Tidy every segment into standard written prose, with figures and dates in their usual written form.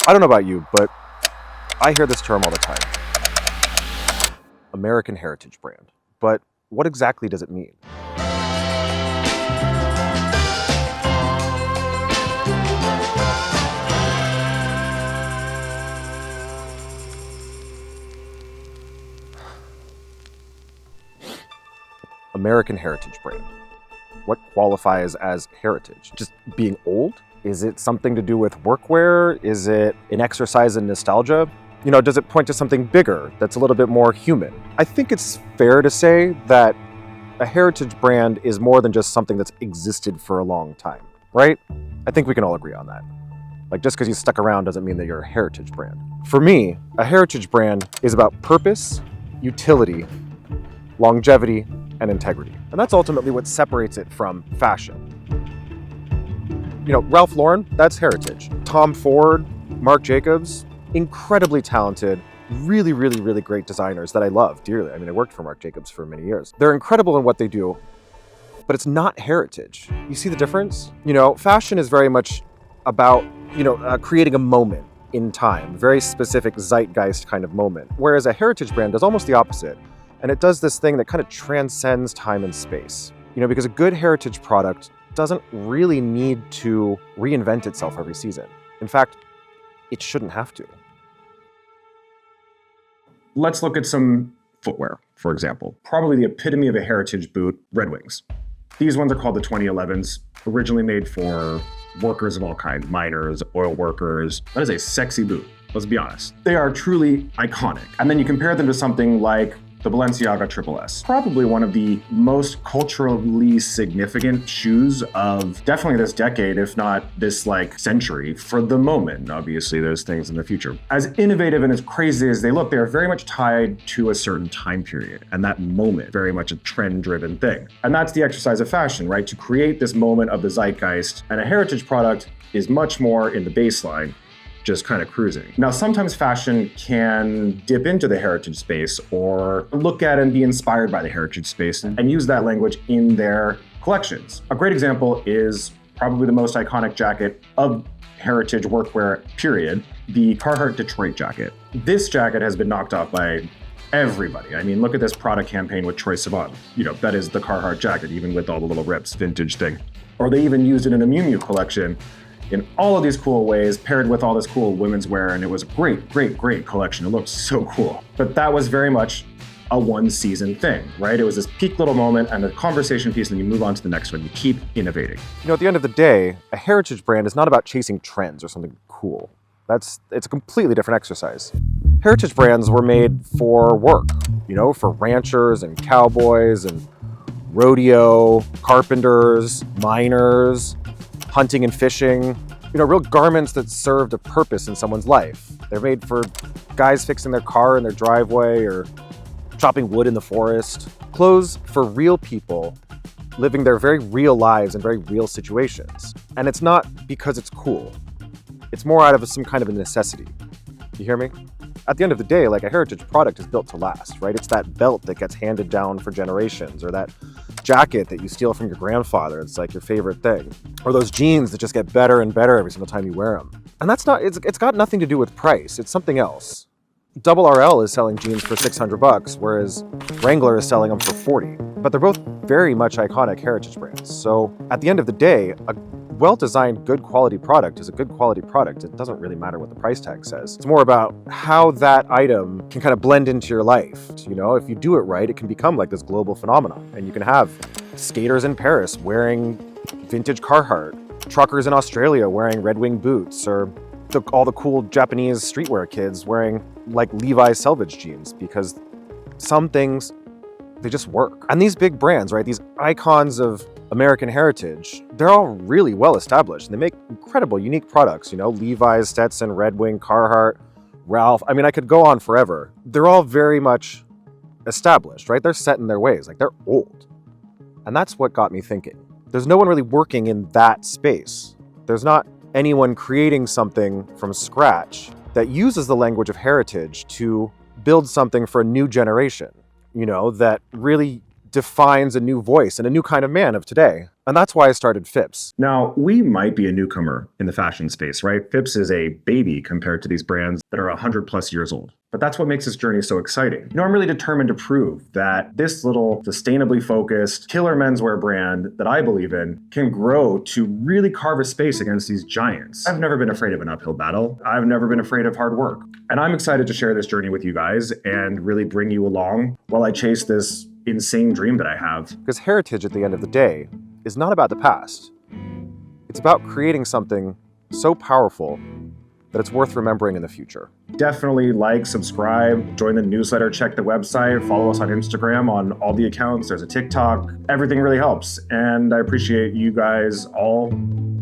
I don't know about you, but I hear this term all the time. American heritage brand. But what exactly does it mean? American heritage brand. What qualifies as heritage? Just being old? Is it something to do with workwear? Is it an exercise in nostalgia? Does it point to something bigger that's a little bit more human? I think it's fair to say that a heritage brand is more than just something that's existed for a long time, right? I think we can all agree on that. Like, just because you stuck around doesn't mean that you're a heritage brand. For me, a heritage brand is about purpose, utility, longevity, and integrity. And that's ultimately what separates it from fashion. Ralph Lauren, that's heritage. Tom Ford, Marc Jacobs, incredibly talented, really, really, really great designers that I love dearly. I worked for Marc Jacobs for many years. They're incredible in what they do, but it's not heritage. You see the difference? Fashion is very much about, creating a moment in time, very specific zeitgeist kind of moment. Whereas a heritage brand does almost the opposite. And it does this thing that kind of transcends time and space. Because a good heritage product doesn't really need to reinvent itself every season. In fact, it shouldn't have to. Let's look at some footwear, for example. Probably the epitome of a heritage boot, Red Wings. These ones are called the 2011s, originally made for workers of all kinds, miners, oil workers. That is a sexy boot, let's be honest. They are truly iconic. And then you compare them to something like the Balenciaga Triple S. Probably one of the most culturally significant shoes of definitely this decade, if not this century, for the moment. Obviously, there's things in the future. As innovative and as crazy as they look, they are very much tied to a certain time period. And that moment, very much a trend-driven thing. And that's the exercise of fashion, right? To create this moment of the zeitgeist. And a heritage product is much more in the baseline, just kind of cruising. Now, sometimes fashion can dip into the heritage space or look at and be inspired by the heritage space and use that language in their collections. A great example is probably the most iconic jacket of heritage workwear, period, the Carhartt Detroit jacket. This jacket has been knocked off by everybody. Look at this product campaign with Troye Sivan. That is the Carhartt jacket, even with all the little rips, vintage thing. Or they even used it in a Miu Miu collection in all of these cool ways, paired with all this cool women's wear, and it was a great, great, great collection. It looked so cool. But that was very much a one-season thing, right? It was this peak little moment and a conversation piece, and you move on to the next one. You keep innovating. At the end of the day, a heritage brand is not about chasing trends or something cool. It's a completely different exercise. Heritage brands were made for work, for ranchers and cowboys and rodeo, carpenters, miners, hunting and fishing, real garments that served a purpose in someone's life. They're made for guys fixing their car in their driveway or chopping wood in the forest. Clothes for real people living their very real lives in very real situations. And it's not because it's cool. It's more out of some kind of a necessity. You hear me? At the end of the day, a heritage product is built to last, right? It's that belt that gets handed down for generations, or that jacket that you steal from your grandfather. It's your favorite thing. Or those jeans that just get better and better every single time you wear them. And it's got nothing to do with price. It's something else. Double RL is selling jeans for $600, whereas Wrangler is selling them for $40. But they're both very much iconic heritage brands. So at the end of the day, a well-designed, good quality product is a good quality product. It doesn't really matter what the price tag says. It's more about how that item can kind of blend into your life. If you do it right, it can become this global phenomenon. And you can have skaters in Paris wearing vintage Carhartt, truckers in Australia wearing Red Wing boots, or all the cool Japanese streetwear kids wearing Levi's selvage jeans, because some things, they just work. And these big brands, right, these icons of American heritage, they're all really well established and they make incredible, unique products. Levi's, Stetson, Red Wing, Carhartt, Ralph. I could go on forever. They're all very much established, right? They're set in their ways, they're old. And that's what got me thinking. There's no one really working in that space. There's not anyone creating something from scratch that uses the language of heritage to build something for a new generation, that really defines a new voice and a new kind of man of today. And that's why I started Phipps. Now, we might be a newcomer in the fashion space, right? Phipps is a baby compared to these brands that are 100 plus years old. But that's what makes this journey so exciting. I'm really determined to prove that this little sustainably focused killer menswear brand that I believe in can grow to really carve a space against these giants. I've never been afraid of an uphill battle. I've never been afraid of hard work. And I'm excited to share this journey with you guys and really bring you along while I chase this insane dream that I have. Because heritage at the end of the day is not about the past. It's about creating something so powerful that it's worth remembering in the future. Definitely like, subscribe, join the newsletter, check the website, follow us on Instagram on all the accounts. There's a TikTok. Everything really helps. And I appreciate you guys all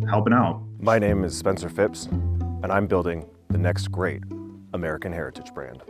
helping out. My name is Spencer Phipps, and I'm building the next great American heritage brand.